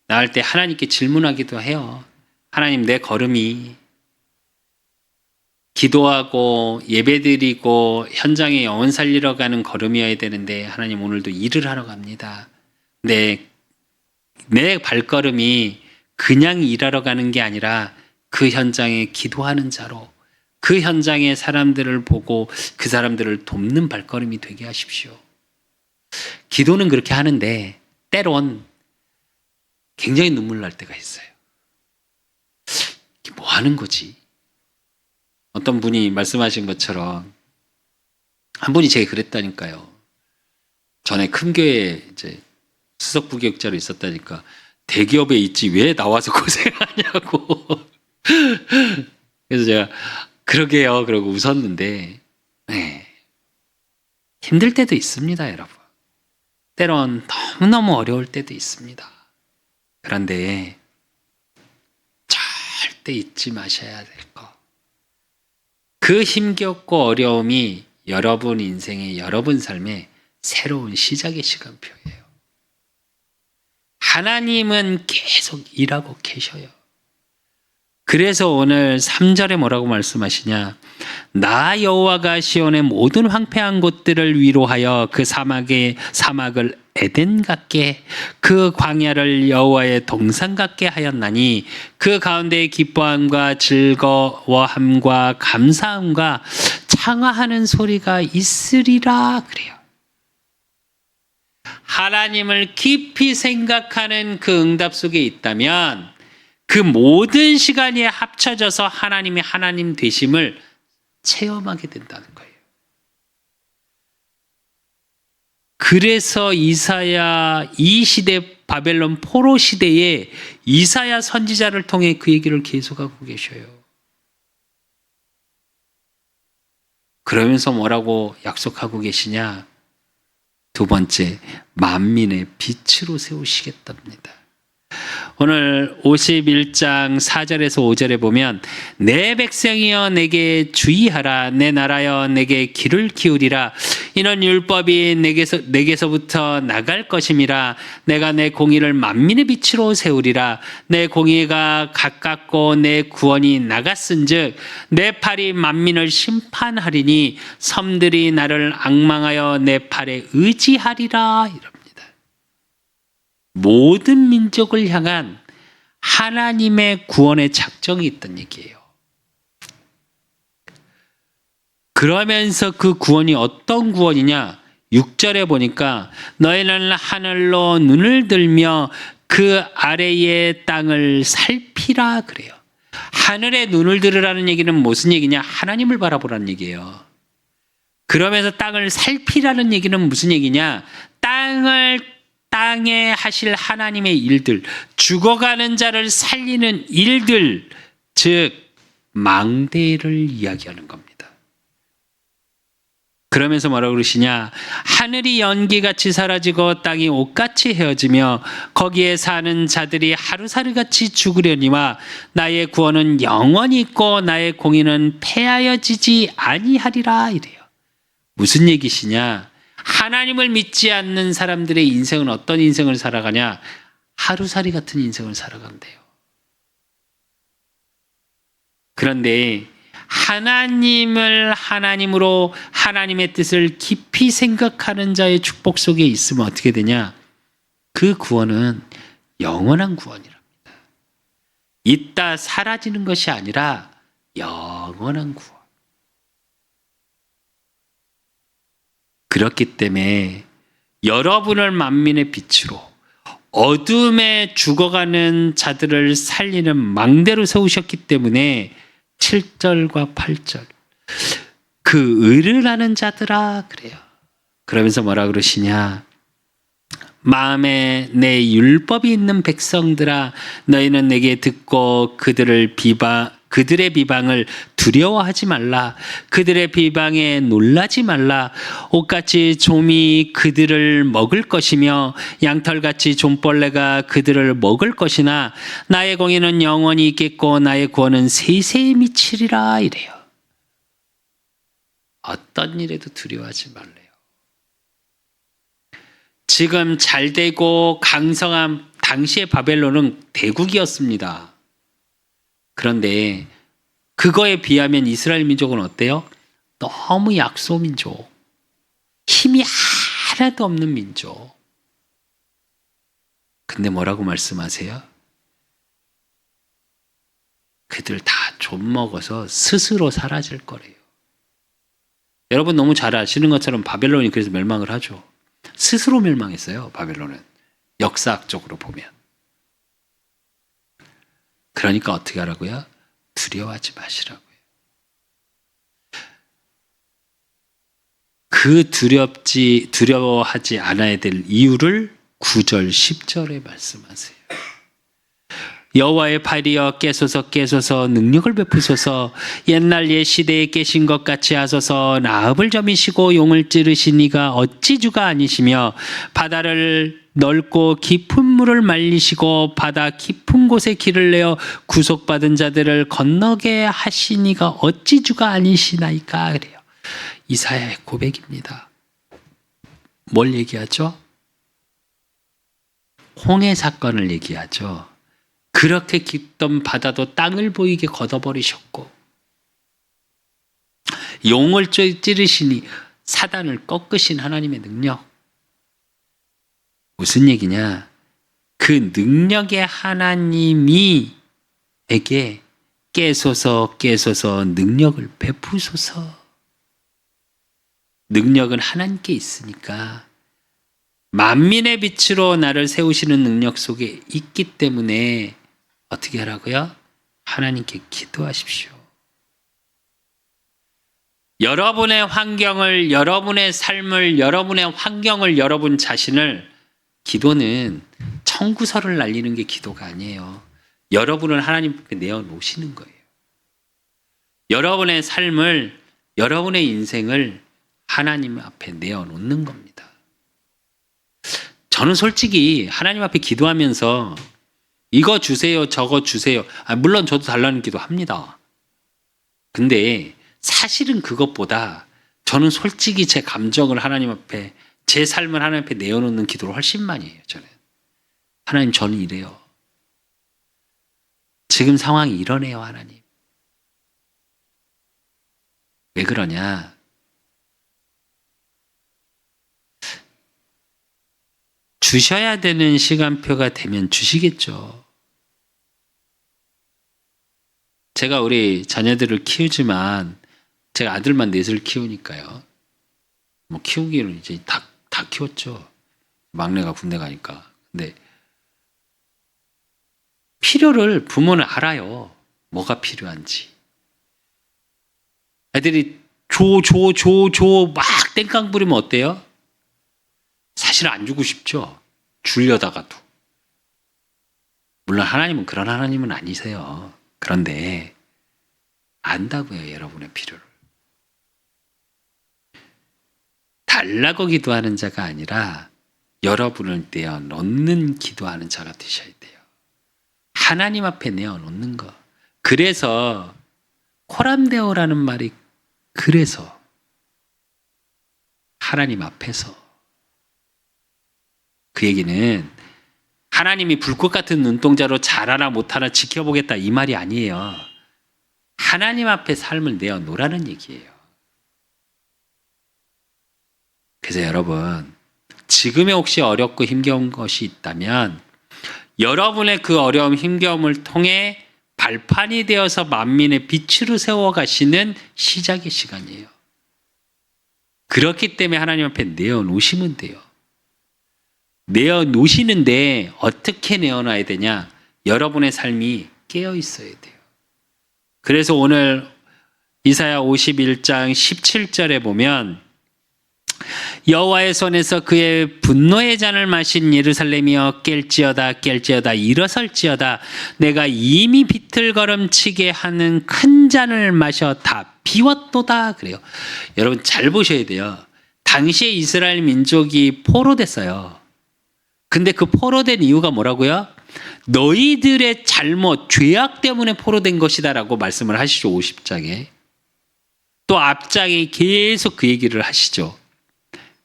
나갈 때 하나님께 질문하기도 해요. 하나님, 내 걸음이 기도하고 예배드리고 현장에 영혼 살리러 가는 걸음이어야 되는데 하나님 오늘도 일을 하러 갑니다. 내 발걸음이 그냥 일하러 가는 게 아니라 그 현장에 기도하는 자로 그 현장의 사람들을 보고 그 사람들을 돕는 발걸음이 되게 하십시오. 기도는 그렇게 하는데 때론 굉장히 눈물 날 때가 있어요. 뭐 하는 거지? 어떤 분이 말씀하신 것처럼 한 분이 제게 그랬다니까요. 전에 큰 교회에 이제 수석 부교육자로 있었다니까 대기업에 있지 왜 나와서 고생하냐고. 그래서 제가 그러게요. 그러고 웃었는데 네. 힘들 때도 있습니다, 여러분. 때론 너무너무 어려울 때도 있습니다. 그런데 절대 잊지 마셔야 될 거. 그 힘겹고 어려움이 여러분 인생의 여러분 삶의 새로운 시작의 시간표예요. 하나님은 계속 일하고 계셔요. 그래서 오늘 3절에 뭐라고 말씀하시냐? 나 여호와가 시온의 모든 황폐한 곳들을 위로하여 그 사막을 에덴 같게 그 광야를 여호와의 동산 같게 하였나니 그 가운데 기뻐함과 즐거워함과 감사함과 창화하는 소리가 있으리라 그래요. 하나님을 깊이 생각하는 그 응답 속에 있다면 그 모든 시간이 합쳐져서 하나님이 하나님 되심을 체험하게 된다는 거예요. 그래서 이사야 이 시대 바벨론 포로 시대에 이사야 선지자를 통해 그 얘기를 계속하고 계셔요. 그러면서 뭐라고 약속하고 계시냐? 두 번째, 만민의 빛으로 세우시겠답니다. 오늘 51장 4절에서 5절에 보면 내 백성이여 내게 주의하라 내 나라여 내게 귀를 기울이라 이는 율법이 내게서부터 나갈 것임이라 내가 내 공의를 만민의 빛으로 세우리라 내 공의가 가깝고 내 구원이 나갔은즉 내 팔이 만민을 심판하리니 섬들이 나를 앙망하여 내 팔에 의지하리라 이럽니다. 모든 민족을 향한 하나님의 구원의 작정이 있던 얘기예요. 그러면서 그 구원이 어떤 구원이냐? 6절에 보니까 너희는 하늘로 눈을 들며 그 아래의 땅을 살피라 그래요. 하늘에 눈을 들으라는 얘기는 무슨 얘기냐? 하나님을 바라보라는 얘기예요. 그러면서 땅을 살피라는 얘기는 무슨 얘기냐? 땅에 하실 하나님의 일들, 죽어가는 자를 살리는 일들, 즉 망대를 이야기하는 겁니다. 그러면서 뭐라고 그러시냐? 하늘이 연기같이 사라지고 땅이 옷같이 헤어지며 거기에 사는 자들이 하루살이같이 죽으려니와 나의 구원은 영원히 있고 나의 공의는 패하여지지 아니하리라 이래요. 무슨 얘기시냐? 하나님을 믿지 않는 사람들의 인생은 어떤 인생을 살아가냐? 하루살이 같은 인생을 살아간대요. 그런데 하나님을 하나님으로 하나님의 뜻을 깊이 생각하는 자의 축복 속에 있으면 어떻게 되냐? 그 구원은 영원한 구원이랍니다. 있다 사라지는 것이 아니라 영원한 구원. 그렇기 때문에 여러분을 만민의 빛으로 어둠에 죽어가는 자들을 살리는 망대로 세우셨기 때문에 7절과 8절 그 의를 하는 자들아 그래요. 그러면서 뭐라 그러시냐? 마음에 내 율법이 있는 백성들아 너희는 내게 듣고 그들의 비방을 두려워하지 말라. 그들의 비방에 놀라지 말라. 옷같이 좀이 그들을 먹을 것이며 양털같이 좀벌레가 그들을 먹을 것이나 나의 공의는 영원히 있겠고 나의 구원은 세세히 미치리라 이래요. 어떤 일에도 두려워하지 말래요. 지금 잘되고 강성한 당시의 바벨론은 대국이었습니다. 그런데 그거에 비하면 이스라엘 민족은 어때요? 너무 약소 민족. 힘이 하나도 없는 민족. 근데 뭐라고 말씀하세요? 그들 다 좀 먹어서 스스로 사라질 거래요. 여러분 너무 잘 아시는 것처럼 바벨론이 그래서 멸망을 하죠. 스스로 멸망했어요. 바벨론은. 역사학적으로 보면. 그러니까 어떻게 하라고요? 두려워하지 마시라고요. 그 두려워하지 않아야 될 이유를 9절 10절에 말씀하세요. 여호와의 팔이여 깨소서 능력을 베푸소서 옛날 옛 시대에 깨신 것 같이 하소서 나합을 점이시고 용을 찌르신 이가 어찌 주가 아니시며 바다를 넓고 깊은 물을 말리시고 바다 깊은 곳에 길을 내어 구속받은 자들을 건너게 하신 이가 어찌 주가 아니시나이까 그래요. 이사야의 고백입니다. 뭘 얘기하죠? 홍해 사건을 얘기하죠. 그렇게 깊던 바다도 땅을 보이게 걷어버리셨고 용을 찌르시니 사단을 꺾으신 하나님의 능력. 무슨 얘기냐? 그 능력의 하나님이 에게 깨소서 능력을 베푸소서. 능력은 하나님께 있으니까 만민의 빛으로 나를 세우시는 능력 속에 있기 때문에 어떻게 하라고요? 하나님께 기도하십시오. 여러분의 환경을, 여러분의 삶을, 여러분의 환경을, 여러분 자신을 기도는 청구서를 날리는 게 기도가 아니에요. 여러분을 하나님 앞에 내어놓으시는 거예요. 여러분의 삶을, 여러분의 인생을 하나님 앞에 내어놓는 겁니다. 저는 솔직히 하나님 앞에 기도하면서 이거 주세요, 저거 주세요. 물론 저도 달라는 기도 합니다. 근데 사실은 그것보다 저는 솔직히 제 감정을 하나님 앞에, 제 삶을 하나님 앞에 내어놓는 기도를 훨씬 많이 해요. 저는. 하나님, 저는 이래요. 지금 상황이 이러네요, 하나님. 왜 그러냐? 주셔야 되는 시간표가 되면 주시겠죠. 제가 우리 자녀들을 키우지만 제가 아들만 넷을 키우니까요. 뭐 키우기는 이제 다 키웠죠. 막내가 군대 가니까. 근데 필요를 부모는 알아요. 뭐가 필요한지. 애들이 줘 막 땡깡 부리면 어때요? 사실 안 주고 싶죠. 주려다가도. 물론 하나님은 그런 하나님은 아니세요. 그런데 안다고요, 여러분의 필요를. 달라고 기도하는 자가 아니라 여러분을 내어놓는 기도하는 자가 되셔야 돼요. 하나님 앞에 내어놓는 거. 그래서 코람데오라는 말이 그래서 하나님 앞에서 그 얘기는 하나님이 불꽃 같은 눈동자로 잘하나 못하나 지켜보겠다 이 말이 아니에요. 하나님 앞에 삶을 내어놓으라는 얘기예요. 그래서 여러분 지금에 혹시 어렵고 힘겨운 것이 있다면 여러분의 그 어려움 힘겨움을 통해 발판이 되어서 만민의 빛으로 세워가시는 시작의 시간이에요. 그렇기 때문에 하나님 앞에 내어놓으시면 돼요. 내어놓으시는데 어떻게 내어놔야 되냐? 여러분의 삶이 깨어있어야 돼요. 그래서 오늘 이사야 51장 17절에 보면 여호와의 손에서 그의 분노의 잔을 마신 예루살렘이여 깰지어다 일어설지어다 내가 이미 비틀거름치게 하는 큰 잔을 마셔 다 비웠도다 그래요. 여러분 잘 보셔야 돼요. 당시에 이스라엘 민족이 포로됐어요. 근데 그 포로된 이유가 뭐라고요? 너희들의 잘못, 죄악 때문에 포로된 것이다라고 말씀을 하시죠. 50장에. 또 앞장에 계속 그 얘기를 하시죠.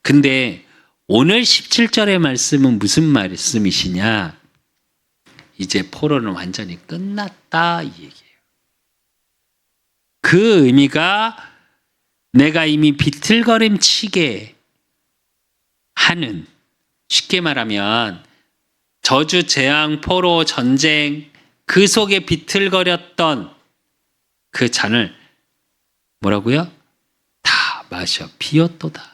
근데 오늘 17절의 말씀은 무슨 말씀이시냐? 이제 포로는 완전히 끝났다 이 얘기예요. 그 의미가 내가 이미 비틀거림치게 하는, 쉽게 말하면 저주, 재앙, 포로, 전쟁 그 속에 비틀거렸던 그 잔을 뭐라고요? 다 마셔 비웠도다.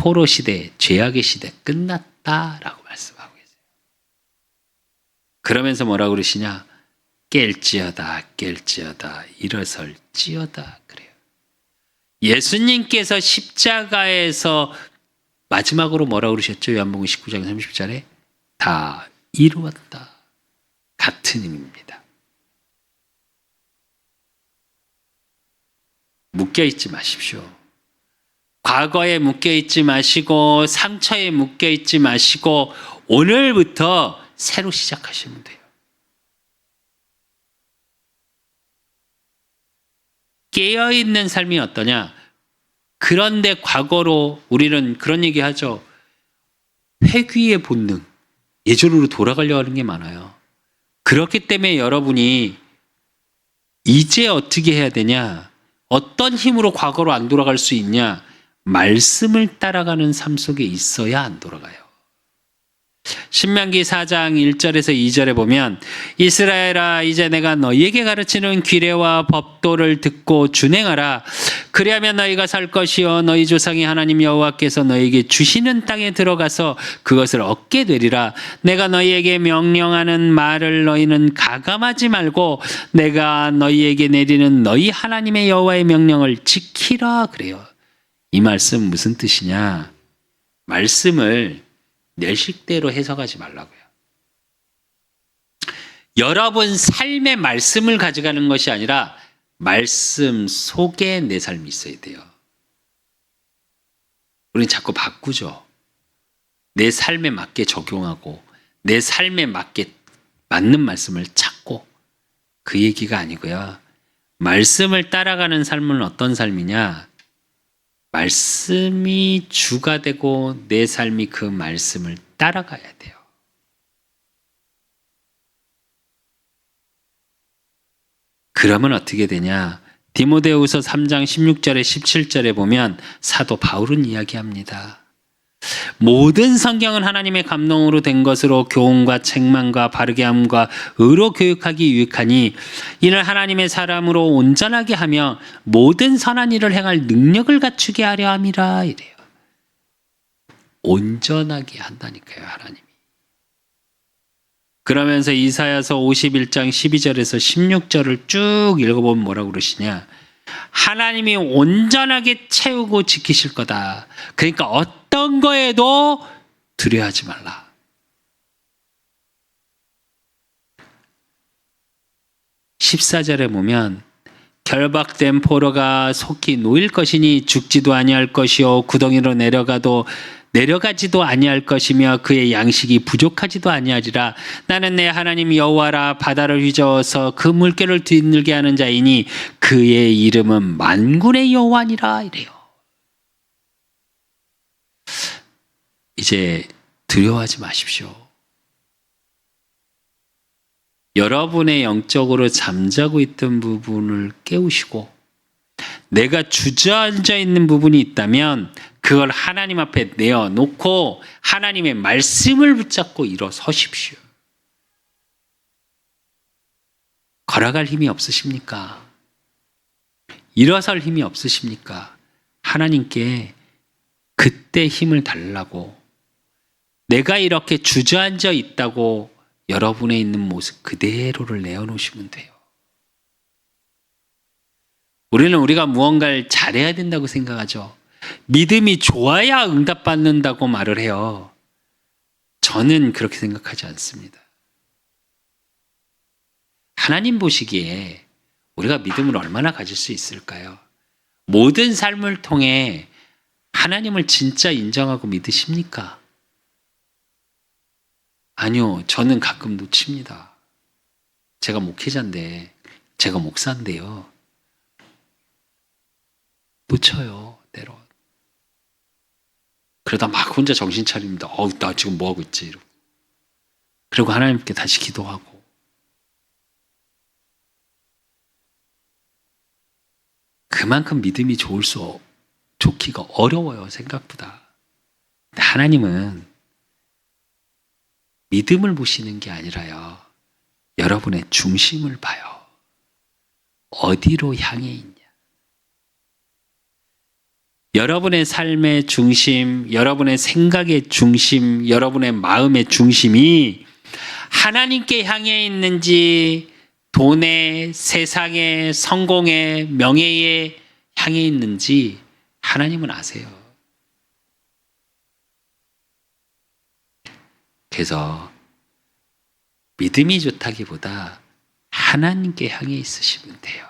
포로 시대, 죄악의 시대 끝났다라고 말씀하고 계세요. 그러면서 뭐라고 그러시냐? 깰지어다 일어설지어다 그래요. 예수님께서 십자가에서 마지막으로 뭐라고 그러셨죠? 요한복음 19장 30절에 다 이루었다. 같은 의미입니다. 묶여있지 마십시오. 과거에 묶여있지 마시고 상처에 묶여있지 마시고 오늘부터 새로 시작하시면 돼요. 깨어있는 삶이 어떠냐? 그런데 과거로 우리는 그런 얘기 하죠. 회귀의 본능, 예전으로 돌아가려고 하는 게 많아요. 그렇기 때문에 여러분이 이제 어떻게 해야 되냐? 어떤 힘으로 과거로 안 돌아갈 수 있냐? 말씀을 따라가는 삶 속에 있어야 안 돌아가요. 신명기 4장 1절에서 2절에 보면 이스라엘아 이제 내가 너희에게 가르치는 규례와 법도를 듣고 준행하라. 그리하면 너희가 살 것이요 너희 조상의 하나님 여호와께서 너희에게 주시는 땅에 들어가서 그것을 얻게 되리라. 내가 너희에게 명령하는 말을 너희는 가감하지 말고 내가 너희에게 내리는 너희 하나님의 여호와의 명령을 지키라 그래요. 이 말씀 무슨 뜻이냐? 말씀을 내 식대로 해석하지 말라고요. 여러분 삶의 말씀을 가져가는 것이 아니라 말씀 속에 내 삶이 있어야 돼요. 우리는 자꾸 바꾸죠. 내 삶에 맞게 적용하고 내 삶에 맞는 말씀을 찾고 그 얘기가 아니고요. 말씀을 따라가는 삶은 어떤 삶이냐? 말씀이 주가 되고 내 삶이 그 말씀을 따라가야 돼요. 그러면 어떻게 되냐? 디모데후서 3장 16절에 17절에 보면 사도 바울은 이야기합니다. 모든 성경은 하나님의 감동으로 된 것으로 교훈과 책망과 바르게 함과 의로 교육하기 유익하니 이는 하나님의 사람으로 온전하게 하며 모든 선한 일을 행할 능력을 갖추게 하려 함이라 이래요. 온전하게 한다니까요, 하나님이. 그러면서 이사야서 51장 12절에서 16절을 쭉 읽어보면 뭐라고 그러시냐? 하나님이 온전하게 채우고 지키실 거다. 그러니까 어떤 거에도 두려워하지 말라. (14절에) 보면 결박된 포로가 속히 놓일 것이니 죽지도 아니할 것이요 구덩이로 내려가지도 아니할 것이며 그의 양식이 부족하지도 아니하리라. 나는 내 하나님 여호와라. 바다를 휘저어서 그 물결을 뒤늘게 하는 자이니 그의 이름은 만군의 여호와니라. 이래요. 이제 두려워하지 마십시오. 여러분의 영적으로 잠자고 있던 부분을 깨우시고 내가 주저앉아 있는 부분이 있다면 그걸 하나님 앞에 내어놓고 하나님의 말씀을 붙잡고 일어서십시오. 걸어갈 힘이 없으십니까? 일어설 힘이 없으십니까? 하나님께 그때 힘을 달라고, 내가 이렇게 주저앉아 있다고 여러분의 있는 모습 그대로를 내어놓으시면 돼요. 우리는 우리가 무언가를 잘해야 된다고 생각하죠. 믿음이 좋아야 응답받는다고 말을 해요. 저는 그렇게 생각하지 않습니다. 하나님 보시기에 우리가 믿음을 얼마나 가질 수 있을까요? 모든 삶을 통해 하나님을 진짜 인정하고 믿으십니까? 아니요, 저는 가끔 놓칩니다. 제가 목회자인데, 제가 목사인데요. 놓쳐요, 때로. 그러다 막 혼자 정신 차립니다. 나 지금 뭐 하고 있지? 이러고. 그리고 하나님께 다시 기도하고. 그만큼 믿음이 좋기가 어려워요, 생각보다. 근데 하나님은 믿음을 보시는 게 아니라요, 여러분의 중심을 봐요. 어디로 향해 있냐. 여러분의 삶의 중심, 여러분의 생각의 중심, 여러분의 마음의 중심이 하나님께 향해 있는지 돈에, 세상에, 성공에, 명예에 향해 있는지 하나님은 아세요. 그래서 믿음이 좋다기보다 하나님께 향해 있으시면 돼요.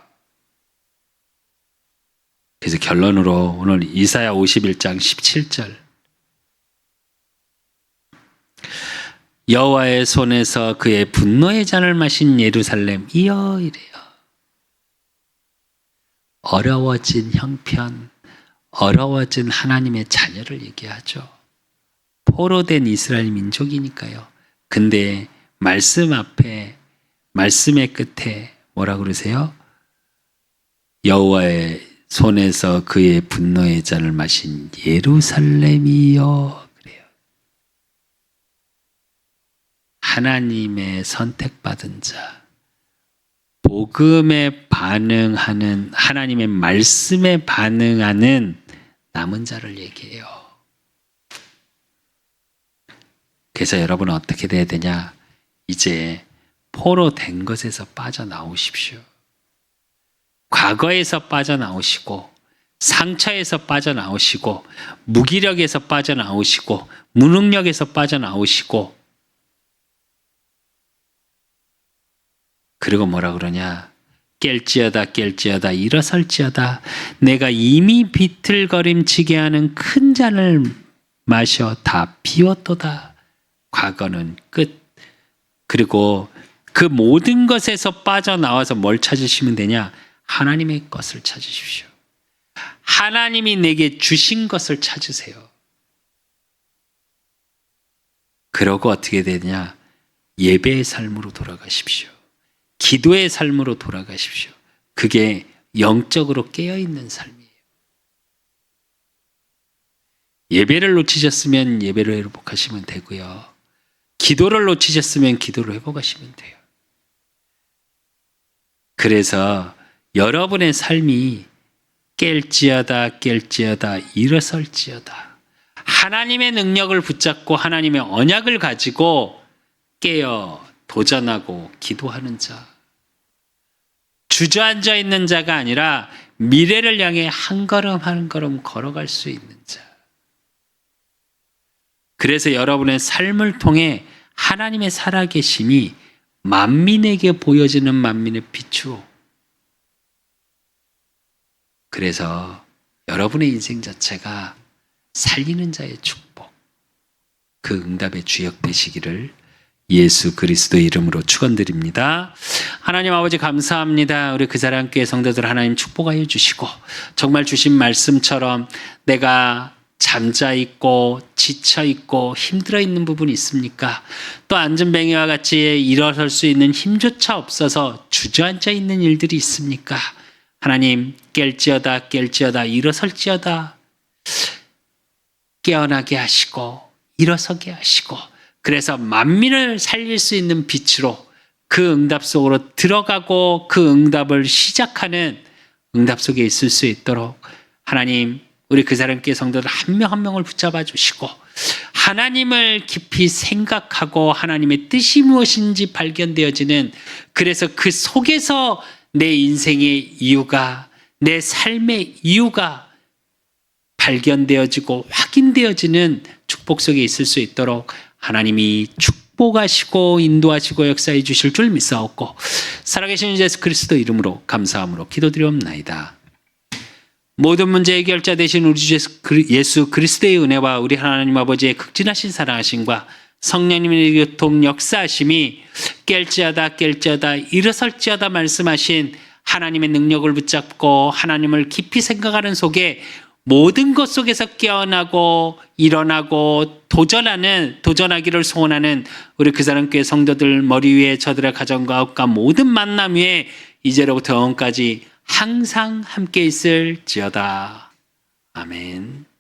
그래서 결론으로 오늘 이사야 51장 17절, 여호와의 손에서 그의 분노의 잔을 마신 예루살렘 이여 이래요. 어려워진 형편, 어려워진 하나님의 자녀를 얘기하죠. 포로된 이스라엘 민족이니까요. 근데 말씀 앞에, 말씀의 끝에 뭐라 그러세요? 여호와의 손에서 그의 분노의 잔을 마신 예루살렘이여 그래요. 하나님의 선택받은 자, 복음에 반응하는, 하나님의 말씀에 반응하는 남은 자를 얘기해요. 그래서 여러분은 어떻게 돼야 되냐? 이제 포로 된 것에서 빠져나오십시오. 과거에서 빠져나오시고, 상처에서 빠져나오시고, 무기력에서 빠져나오시고, 무능력에서 빠져나오시고, 그리고 뭐라 그러냐? 깰지어다 일어설지어다 내가 이미 비틀거림치게 하는 큰 잔을 마셔 다 비웠도다. 과거는 끝. 그리고 그 모든 것에서 빠져나와서 뭘 찾으시면 되냐? 하나님의 것을 찾으십시오. 하나님이 내게 주신 것을 찾으세요. 그러고 어떻게 되냐? 예배의 삶으로 돌아가십시오. 기도의 삶으로 돌아가십시오. 그게 영적으로 깨어있는 삶이에요. 예배를 놓치셨으면 예배를 회복하시면 되고요. 기도를 놓치셨으면 기도를 회복하시면 돼요. 그래서 여러분의 삶이 깰지어다 일어설지어다. 하나님의 능력을 붙잡고 하나님의 언약을 가지고 깨어 도전하고 기도하는 자. 주저앉아 있는 자가 아니라 미래를 향해 한 걸음 한 걸음 걸어갈 수 있는 자. 그래서 여러분의 삶을 통해 하나님의 살아계심이 만민에게 보여지는 만민의 빛으로 그래서 여러분의 인생 자체가 살리는 자의 축복, 그 응답의 주역 되시기를 예수 그리스도 이름으로 축원드립니다. 하나님 아버지 감사합니다. 우리 그 사랑교회 성도들 하나님 축복하여 주시고 정말 주신 말씀처럼 내가 잠자있고 지쳐있고 힘들어 있는 부분이 있습니까? 또 앉은뱅이와 같이 일어설 수 있는 힘조차 없어서 주저앉아 있는 일들이 있습니까? 하나님 깰지어다 깰지어다 일어설지어다 깨어나게 하시고 일어서게 하시고 그래서 만민을 살릴 수 있는 빛으로 그 응답 속으로 들어가고 그 응답을 시작하는 응답 속에 있을 수 있도록 하나님 우리 그 사람께 성도들 한 명 한 명을 붙잡아 주시고 하나님을 깊이 생각하고 하나님의 뜻이 무엇인지 발견되어지는 그래서 그 속에서 내 인생의 이유가 내 삶의 이유가 발견되어지고 확인되어지는 축복 속에 있을 수 있도록 하나님이 축복하시고 인도하시고 역사해 주실 줄 믿사옵고 살아계신 예수 그리스도 이름으로 감사함으로 기도드리옵나이다. 모든 문제 해결자 되신 우리 주 예수 그리스도의 은혜와 우리 하나님 아버지의 극진하신 사랑하심과 성령님의 교통 역사하심이 깰지어다 일어설지어다 말씀하신 하나님의 능력을 붙잡고 하나님을 깊이 생각하는 속에 모든 것 속에서 깨어나고 일어나고 도전하기를 소원하는 우리 그 사람 교회 성도들 머리 위에 저들의 가정과 가옥과 모든 만남 위에 이제로부터 영원까지 항상 함께 있을지어다. 아멘.